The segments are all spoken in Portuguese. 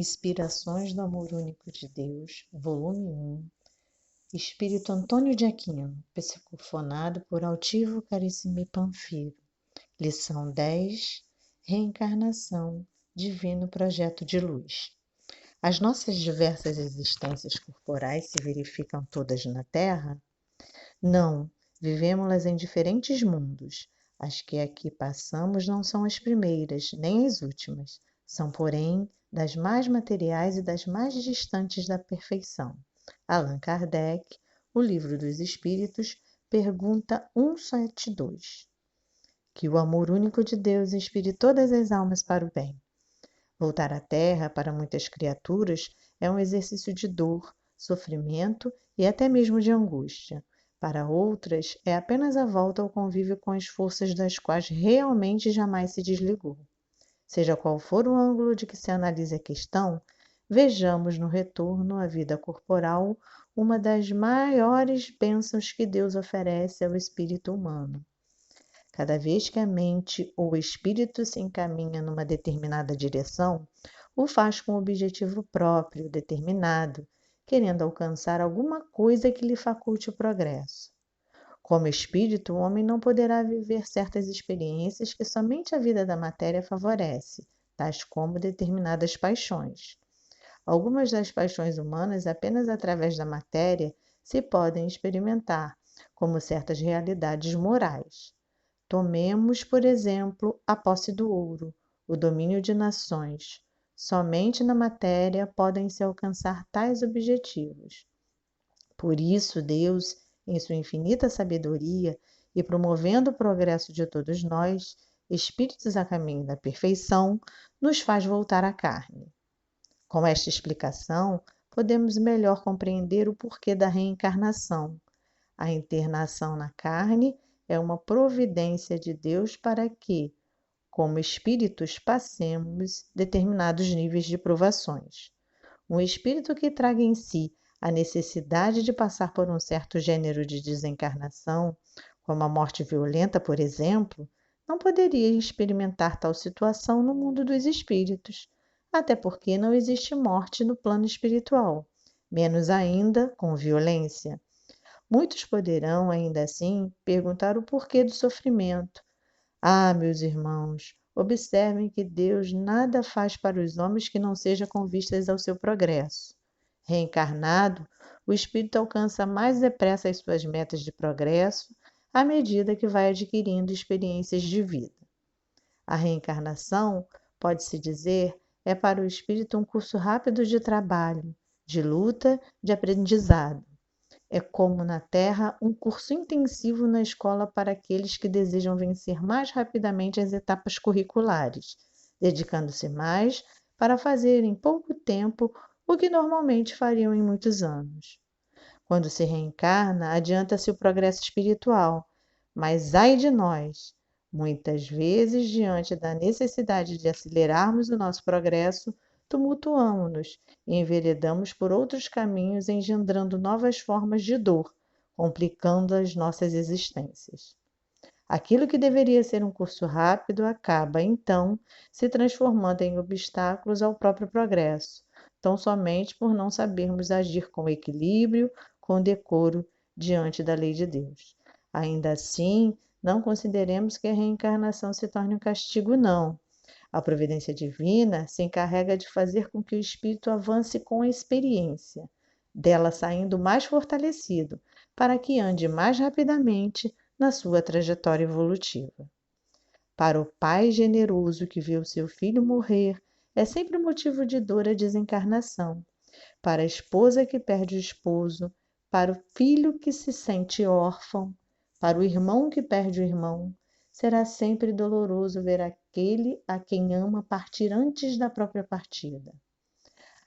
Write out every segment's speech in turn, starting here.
Inspirações do Amor Único de Deus, volume 1, Espírito Antônio de Aquino, psicofonado por Altivo Carissimi Panfiro, lição 10, Reencarnação, Divino Projeto de Luz. As nossas diversas existências corporais se verificam todas na Terra? Não, vivemos-las em diferentes mundos. As que aqui passamos não são as primeiras, nem as últimas. São, porém, das mais materiais e das mais distantes da perfeição. Allan Kardec, O Livro dos Espíritos, pergunta 172. Que o amor único de Deus inspire todas as almas para o bem. Voltar à Terra, para muitas criaturas, é um exercício de dor, sofrimento e até mesmo de angústia. Para outras, é apenas a volta ao convívio com as forças das quais realmente jamais se desligou. Seja qual for o ângulo de que se analise a questão, vejamos no retorno à vida corporal uma das maiores bênçãos que Deus oferece ao espírito humano. Cada vez que a mente ou o espírito se encaminha numa determinada direção, o faz com um objetivo próprio, determinado, querendo alcançar alguma coisa que lhe faculte o progresso. Como espírito, o homem não poderá viver certas experiências que somente a vida da matéria favorece, tais como determinadas paixões. Algumas das paixões humanas, apenas através da matéria, se podem experimentar, como certas realidades morais. Tomemos, por exemplo, a posse do ouro, o domínio de nações. Somente na matéria podem-se alcançar tais objetivos. Por isso, Deus, em sua infinita sabedoria e promovendo o progresso de todos nós, espíritos a caminho da perfeição, nos faz voltar à carne. Com esta explicação, podemos melhor compreender o porquê da reencarnação. A internação na carne é uma providência de Deus para que, como espíritos, passemos determinados níveis de provações. Um espírito que traga em si a necessidade de passar por um certo gênero de desencarnação, como a morte violenta, por exemplo, não poderia experimentar tal situação no mundo dos espíritos, até porque não existe morte no plano espiritual, menos ainda com violência. Muitos poderão, ainda assim, perguntar o porquê do sofrimento. Ah, meus irmãos, observem que Deus nada faz para os homens que não seja com vistas ao seu progresso. Reencarnado, o espírito alcança mais depressa as suas metas de progresso à medida que vai adquirindo experiências de vida. A reencarnação, pode-se dizer, é para o espírito um curso rápido de trabalho, de luta, de aprendizado. É como na Terra um curso intensivo na escola para aqueles que desejam vencer mais rapidamente as etapas curriculares, dedicando-se mais para fazer em pouco tempo o que normalmente fariam em muitos anos. Quando se reencarna, adianta-se o progresso espiritual, mas ai de nós! Muitas vezes, diante da necessidade de acelerarmos o nosso progresso, tumultuamo-nos e enveredamos por outros caminhos, engendrando novas formas de dor, complicando as nossas existências. Aquilo que deveria ser um curso rápido acaba, então, se transformando em obstáculos ao próprio progresso, tão somente por não sabermos agir com equilíbrio, com decoro, diante da lei de Deus. Ainda assim, não consideremos que a reencarnação se torne um castigo, não. A providência divina se encarrega de fazer com que o espírito avance com a experiência, dela saindo mais fortalecido, para que ande mais rapidamente na sua trajetória evolutiva. Para o pai generoso que vê o seu filho morrer, é sempre motivo de dor a desencarnação. Para a esposa que perde o esposo, para o filho que se sente órfão, para o irmão que perde o irmão, será sempre doloroso ver aquele a quem ama partir antes da própria partida.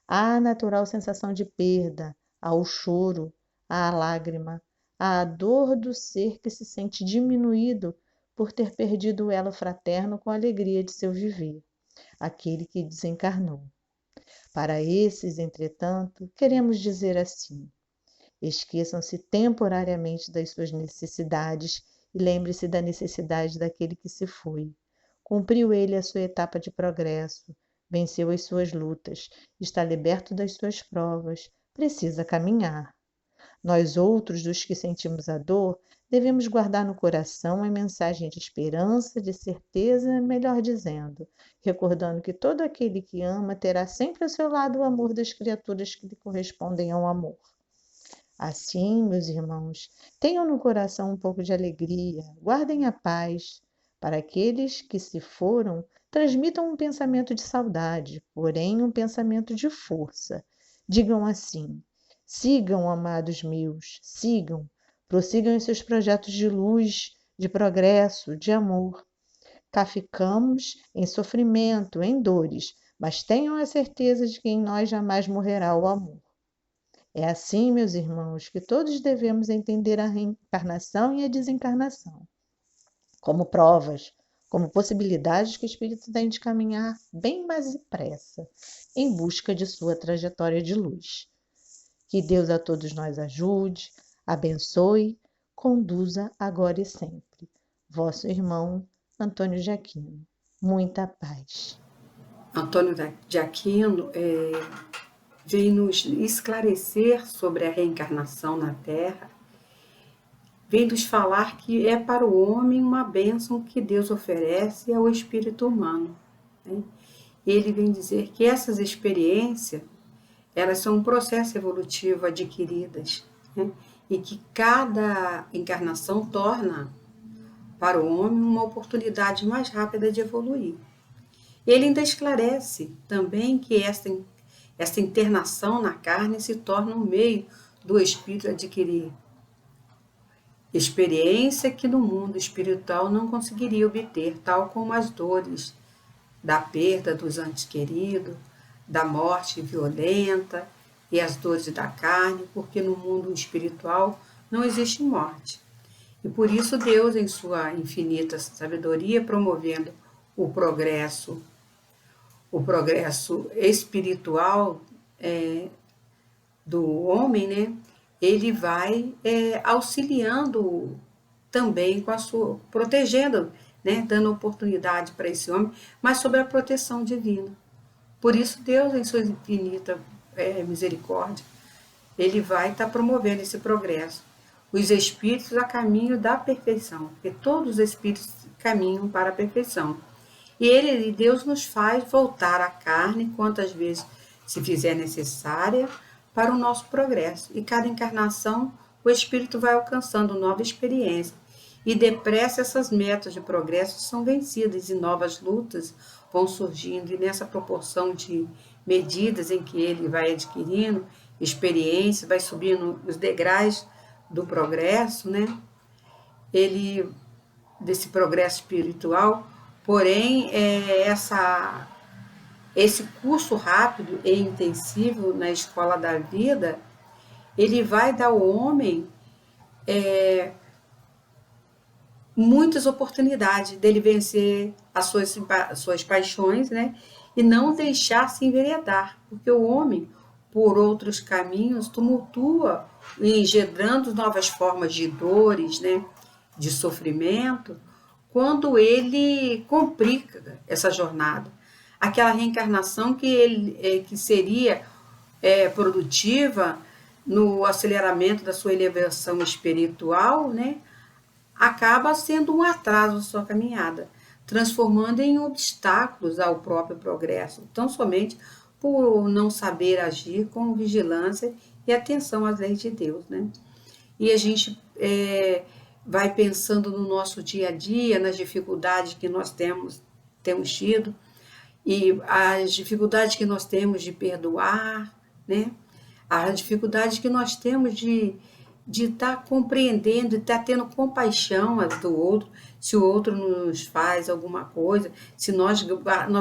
Há a natural sensação de perda, há o choro, há a lágrima, há a dor do ser que se sente diminuído por ter perdido o elo fraterno com a alegria de seu viver, aquele que desencarnou. Para esses, entretanto, queremos dizer assim: esqueçam-se temporariamente das suas necessidades e lembre-se da necessidade daquele que se foi. Cumpriu ele a sua etapa de progresso, venceu as suas lutas, está liberto das suas provas, precisa caminhar. Nós outros, dos que sentimos a dor, devemos guardar no coração a mensagem de esperança, de certeza, melhor dizendo, recordando que todo aquele que ama terá sempre ao seu lado o amor das criaturas que lhe correspondem ao amor. Assim, meus irmãos, tenham no coração um pouco de alegria, guardem a paz. Para aqueles que se foram, transmitam um pensamento de saudade, porém um pensamento de força. Digam assim: sigam, amados meus, sigam, prossigam em seus projetos de luz, de progresso, de amor. Cá ficamos em sofrimento, em dores, mas tenham a certeza de que em nós jamais morrerá o amor. É assim, meus irmãos, que todos devemos entender a reencarnação e a desencarnação, como provas, como possibilidades que o espírito tem de caminhar bem mais depressa, em busca de sua trajetória de luz. Que Deus a todos nós ajude, abençoe, conduza agora e sempre. Vosso irmão, Antônio de Aquino. Muita paz. Antônio de Aquino vem nos esclarecer sobre a reencarnação na Terra, vem nos falar que é para o homem uma bênção que Deus oferece ao espírito humano, né? Ele vem dizer que essas experiências, elas são um processo evolutivo adquiridas, né? E que cada encarnação torna para o homem uma oportunidade mais rápida de evoluir. Ele ainda esclarece também que esta internação na carne se torna um meio do espírito adquirir experiência que no mundo espiritual não conseguiria obter, tal como as dores da perda dos entes queridos, da morte violenta e as dores da carne, porque no mundo espiritual não existe morte. E por isso Deus, em sua infinita sabedoria, promovendo o progresso espiritual do homem, né? Ele vai auxiliando também com a sua, protegendo, né? Dando oportunidade para esse homem, mas sob a proteção divina. Por isso Deus, em sua infinita misericórdia, ele vai estar promovendo esse progresso. Os espíritos a caminho da perfeição, porque todos os espíritos caminham para a perfeição. E Deus nos faz voltar à carne quantas vezes se fizer necessária para o nosso progresso. E cada encarnação o espírito vai alcançando nova experiência. E depressa essas metas de progresso são vencidas e novas lutas vão surgindo. E nessa proporção de medidas em que ele vai adquirindo experiência, vai subindo os degraus do progresso, né? Desse progresso espiritual, porém, esse curso rápido e intensivo na escola da vida, ele vai dar ao homem muitas oportunidades dele vencer as suas paixões, né? E não deixar se enveredar, porque o homem, por outros caminhos, tumultua, engendrando novas formas de dores, né? De sofrimento, quando ele complica essa jornada. Aquela reencarnação que seria produtiva no aceleramento da sua elevação espiritual, né? Acaba sendo um atraso à sua caminhada, transformando em obstáculos ao próprio progresso, tão somente por não saber agir com vigilância e atenção às leis de Deus, né? E a gente vai pensando no nosso dia a dia, nas dificuldades que nós temos tido, e as dificuldades que nós temos de perdoar, né? As dificuldades que nós temos de estar compreendendo, de estar tendo compaixão do outro, se o outro nos faz alguma coisa, se nós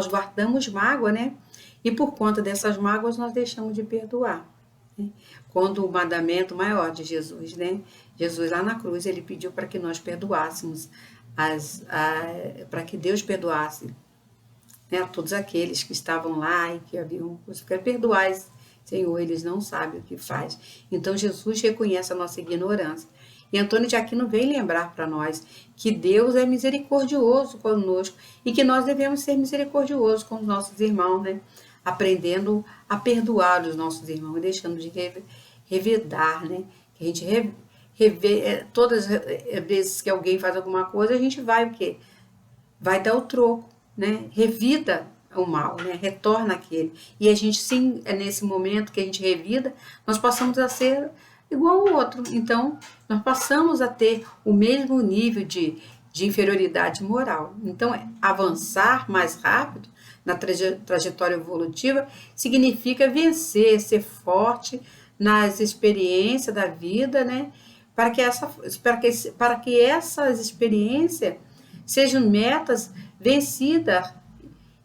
guardamos mágoa, né? E por conta dessas mágoas nós deixamos de perdoar. Né? Quando o mandamento maior de Jesus, né? Jesus lá na cruz, ele pediu para que nós perdoássemos, para que Deus perdoasse, né, todos aqueles que estavam lá e que haviam crucificado. Perdoai, Senhor, eles não sabem o que faz. Então Jesus reconhece a nossa ignorância E Antônio de Aquino vem lembrar para nós que Deus é misericordioso conosco e que nós devemos ser misericordiosos com os nossos irmãos, né? Aprendendo a perdoar os nossos irmãos e deixando de revidar, né? Que a gente todas as vezes que alguém faz alguma coisa, a gente vai o quê? Vai dar o troco, né? Revida o mal, né? Retorna aquele. E a gente, sim, é nesse momento que a gente revida, nós passamos a ser igual ao outro. Então, nós passamos a ter o mesmo nível de inferioridade moral. Então, avançar mais rápido na trajetória evolutiva significa vencer, ser forte nas experiências da vida, né? Para que essas experiências sejam metas vencidas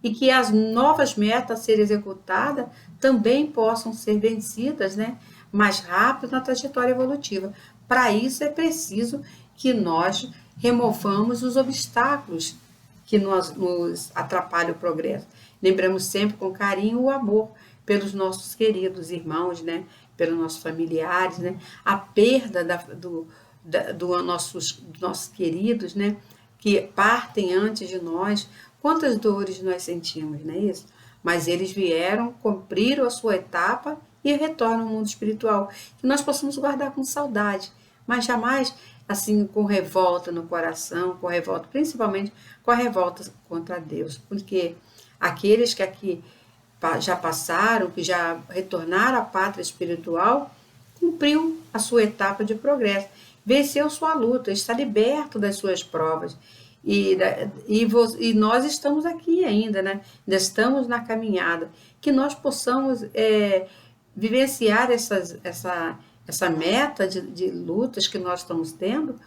e que as novas metas a serem executadas também possam ser vencidas, né, mais rápido na trajetória evolutiva. Para isso é preciso que nós removamos os obstáculos que nos atrapalham o progresso. Lembramos sempre com carinho o amor pelos nossos queridos irmãos, né, pelos nossos familiares, né, a perda dos nossos queridos, né, que partem antes de nós. Quantas dores nós sentimos, não é isso? Mas eles vieram, cumpriram a sua etapa e retornam ao mundo espiritual. Que nós possamos guardar com saudade, mas jamais assim com revolta no coração, com revolta, principalmente com a revolta contra Deus. Porque aqueles que aqui já passaram, que já retornaram à pátria espiritual, cumpriu a sua etapa de progresso, venceu sua luta, está liberto das suas provas. E nós estamos aqui ainda, né? Ainda estamos na caminhada. Que nós possamos vivenciar essa meta de lutas que nós estamos tendo,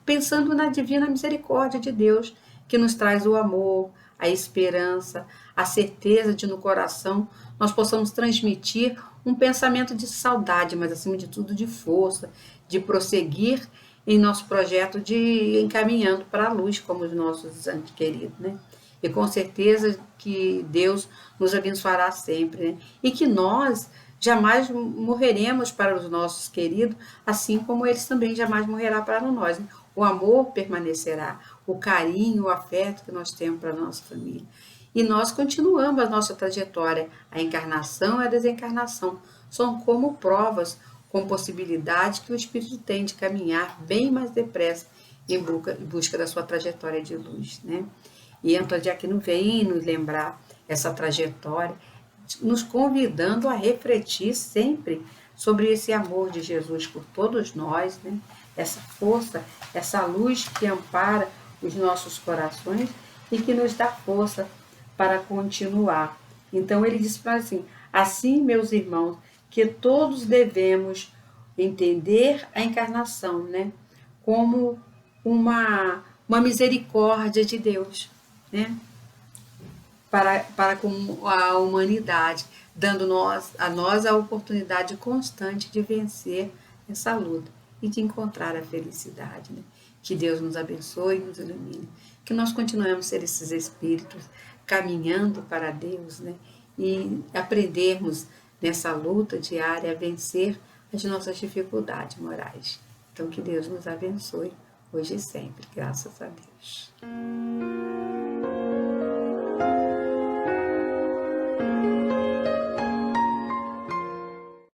pensando na divina misericórdia de Deus, que nos traz o amor, a esperança, a certeza de no coração nós possamos transmitir um pensamento de saudade, mas acima de tudo de força, de prosseguir em nosso projeto de ir encaminhando para a luz, como os nossos antes queridos, né? E com certeza que Deus nos abençoará sempre, né? E que nós jamais morreremos para os nossos queridos, assim como eles também jamais morrerá para nós, né? O amor permanecerá, o carinho, o afeto que nós temos para a nossa família. E nós continuamos a nossa trajetória. A encarnação e a desencarnação são como provas, com possibilidade que o espírito tem de caminhar bem mais depressa em busca da sua trajetória de luz, né? E Antônio de Aquino vem nos lembrar essa trajetória, nos convidando a refletir sempre sobre esse amor de Jesus por todos nós, né? Essa força, essa luz que ampara os nossos corações e que nos dá força para continuar. Então ele diz para assim, meus irmãos, que todos devemos entender a encarnação, né, como uma misericórdia de Deus, né, para com a humanidade, dando a nós a oportunidade constante de vencer essa luta e de encontrar a felicidade, né? Que Deus nos abençoe e nos ilumine, que nós continuemos a ser esses espíritos caminhando para Deus, né? E aprendermos nessa luta diária a vencer as nossas dificuldades morais. Então, que Deus nos abençoe hoje e sempre, graças a Deus.